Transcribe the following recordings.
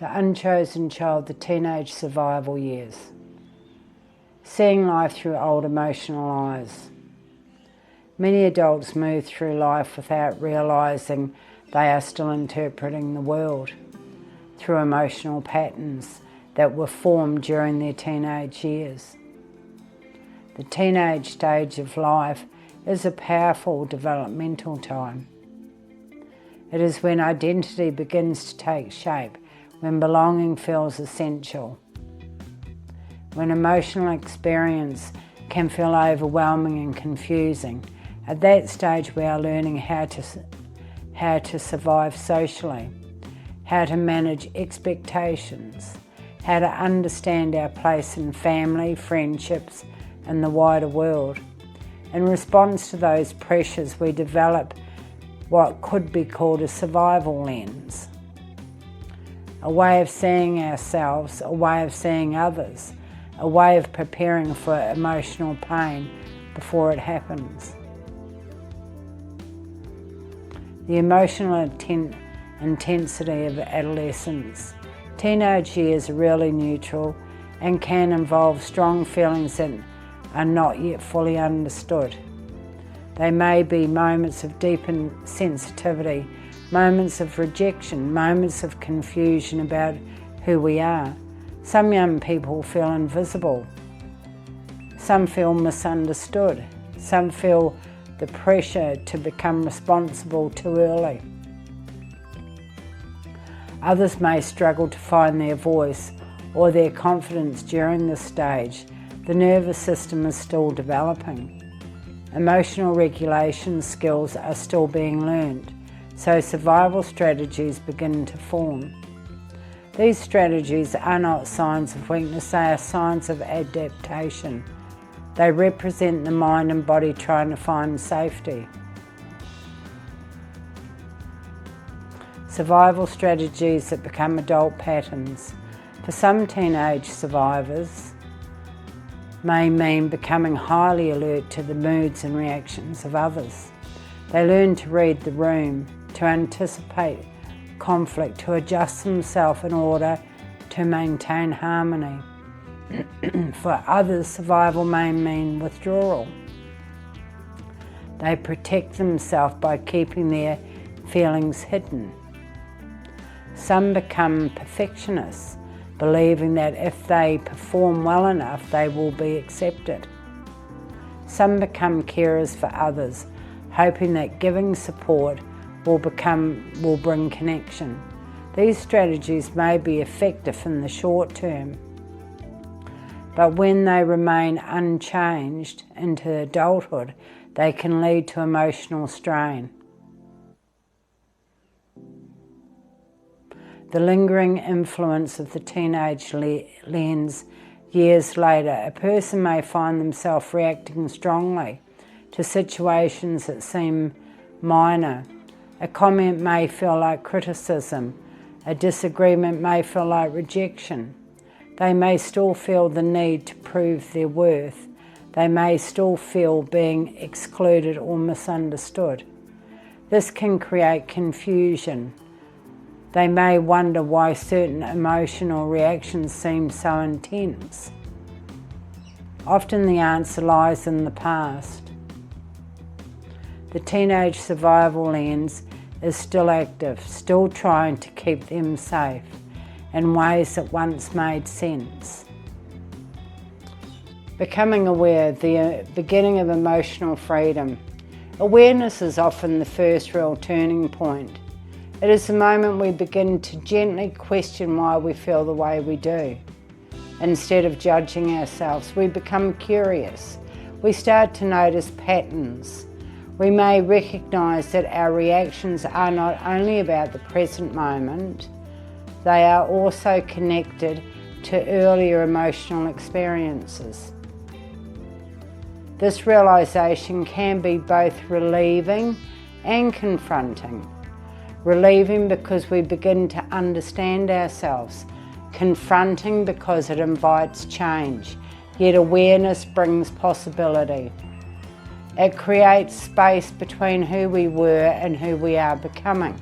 the unchosen child, the teenage survival years. Seeing life through old emotional eyes. Many adults move through life without realising they are still interpreting the world through emotional patterns that were formed during their teenage years. The teenage stage of life is a powerful developmental time. It is when identity begins to take shape, when belonging feels essential, when emotional experience can feel overwhelming and confusing. At that stage we are learning how to survive socially, how to manage expectations, how to understand our place in family, friendships and the wider world. In response to those pressures, we develop what could be called a survival lens, a way of seeing ourselves, a way of seeing others, a way of preparing for emotional pain before it happens. The emotional intensity of adolescence. Teenage years are really neutral and can involve strong feelings that are not yet fully understood. They may be moments of deep sensitivity, moments of rejection, moments of confusion about who we are. Some young people feel invisible. Some feel misunderstood. Some feel the pressure to become responsible too early. Others may struggle to find their voice or their confidence during this stage. The nervous system is still developing. Emotional regulation skills are still being learned, so survival strategies begin to form. These strategies are not signs of weakness, they are signs of adaptation. They represent the mind and body trying to find safety. Survival strategies that become adult patterns. For some teenage survivors, may mean becoming highly alert to the moods and reactions of others. They learn to read the room, to anticipate conflict, to adjust themselves in order to maintain harmony. For others, survival may mean withdrawal. They protect themselves by keeping their feelings hidden. Some become perfectionists, believing that if they perform well enough, they will be accepted. Some become carers for others, hoping that giving support will bring connection. These strategies may be effective in the short term, but when they remain unchanged into adulthood, they can lead to emotional strain. The lingering influence of the teenage lens years later. A person may find themselves reacting strongly to situations that seem minor. A comment may feel like criticism. A disagreement may feel like rejection. They may still feel the need to prove their worth. They may still feel being excluded or misunderstood. This can create confusion. They may wonder why certain emotional reactions seem so intense. Often the answer lies in the past. The teenage survival lens is still active, still trying to keep them safe in ways that once made sense. Becoming aware, the beginning of emotional freedom. Awareness is often the first real turning point. It is the moment we begin to gently question why we feel the way we do. Instead of judging ourselves, we become curious. We start to notice patterns. We may recognise that our reactions are not only about the present moment, they are also connected to earlier emotional experiences. This realisation can be both relieving and confronting. Relieving because we begin to understand ourselves, confronting because it invites change, yet awareness brings possibility. It creates space between who we were and who we are becoming.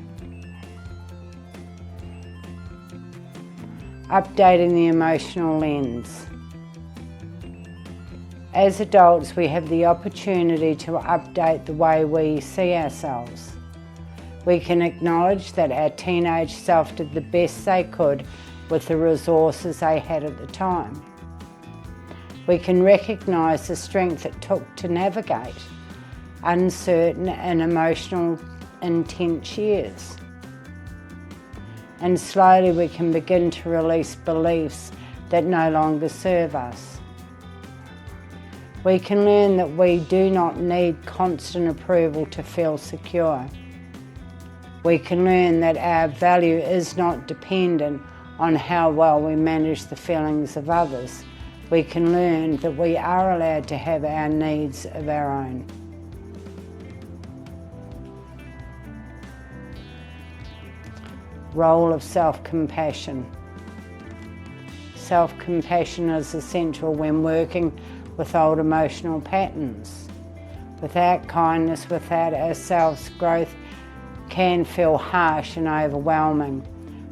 Updating the emotional lens. As adults, we have the opportunity to update the way we see ourselves. We can acknowledge that our teenage self did the best they could with the resources they had at the time. We can recognise the strength it took to navigate uncertain and emotional, intense years. And slowly we can begin to release beliefs that no longer serve us. We can learn that we do not need constant approval to feel secure. We can learn that our value is not dependent on how well we manage the feelings of others. We can learn that we are allowed to have our needs of our own. Role of self-compassion. Self-compassion is essential when working with old emotional patterns. Without kindness, without ourselves, growth can feel harsh and overwhelming.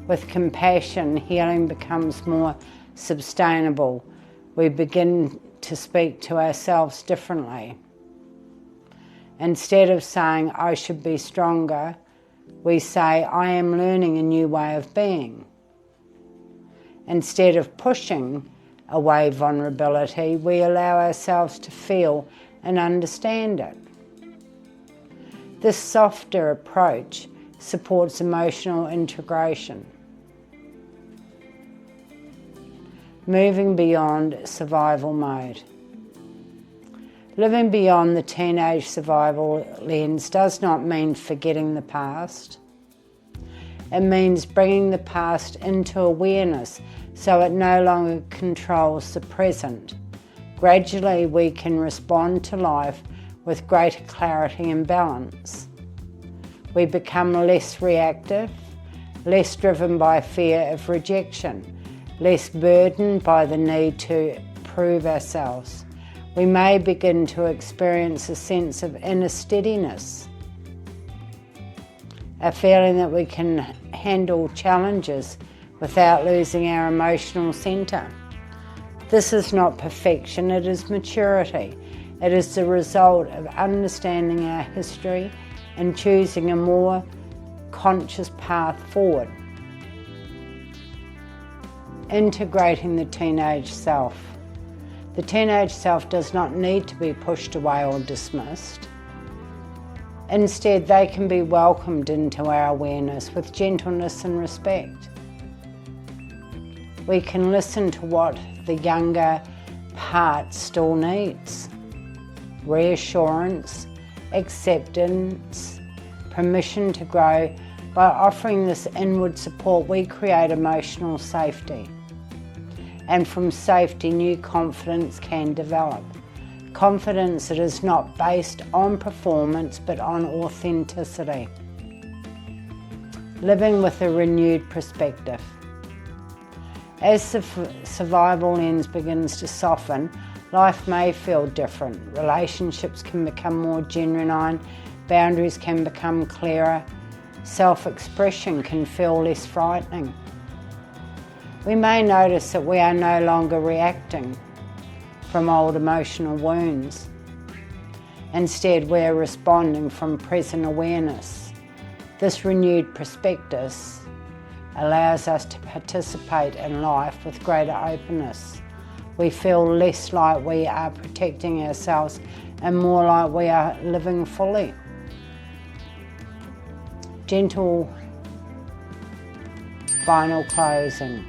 With compassion, healing becomes more sustainable. We begin to speak to ourselves differently. Instead of saying, "I should be stronger," we say, "I am learning a new way of being." Instead of pushing away vulnerability, we allow ourselves to feel and understand it. This softer approach supports emotional integration. Moving beyond survival mode. Living beyond the teenage survival lens does not mean forgetting the past. It means bringing the past into awareness so it no longer controls the present. Gradually, we can respond to life with greater clarity and balance. We become less reactive, less driven by fear of rejection, less burdened by the need to prove ourselves. We may begin to experience a sense of inner steadiness, a feeling that we can handle challenges without losing our emotional centre. This is not perfection, it is maturity. It is the result of understanding our history and choosing a more conscious path forward. Integrating the teenage self. The teenage self does not need to be pushed away or dismissed. Instead, they can be welcomed into our awareness with gentleness and respect. We can listen to what the younger part still needs. Reassurance, acceptance, permission to grow. By offering this inward support, we create emotional safety. And from safety, new confidence can develop. Confidence that is not based on performance, but on authenticity. Living with a renewed perspective. As the survival lens begins to soften, life may feel different. Relationships can become more genuine, boundaries can become clearer, self-expression can feel less frightening. We may notice that we are no longer reacting from old emotional wounds. Instead, we are responding from present awareness. This renewed perspective allows us to participate in life with greater openness. We feel less like we are protecting ourselves and more like we are living fully. Gentle final closing.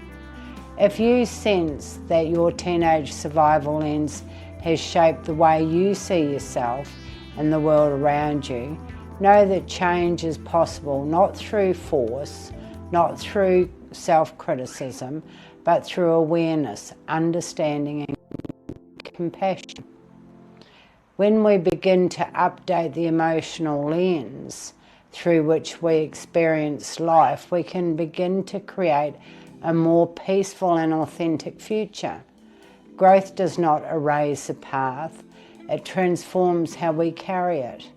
If you sense that your teenage survival lens has shaped the way you see yourself and the world around you, know that change is possible, not through force, not through self-criticism, but through awareness, understanding and compassion. When we begin to update the emotional lens through which we experience life, we can begin to create a more peaceful and authentic future. Growth does not erase the path, it transforms how we carry it.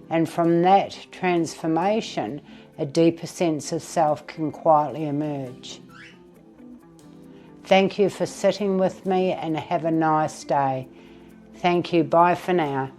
And from that transformation, a deeper sense of self can quietly emerge. Thank you for sitting with me and have a nice day. Thank you. Bye for now.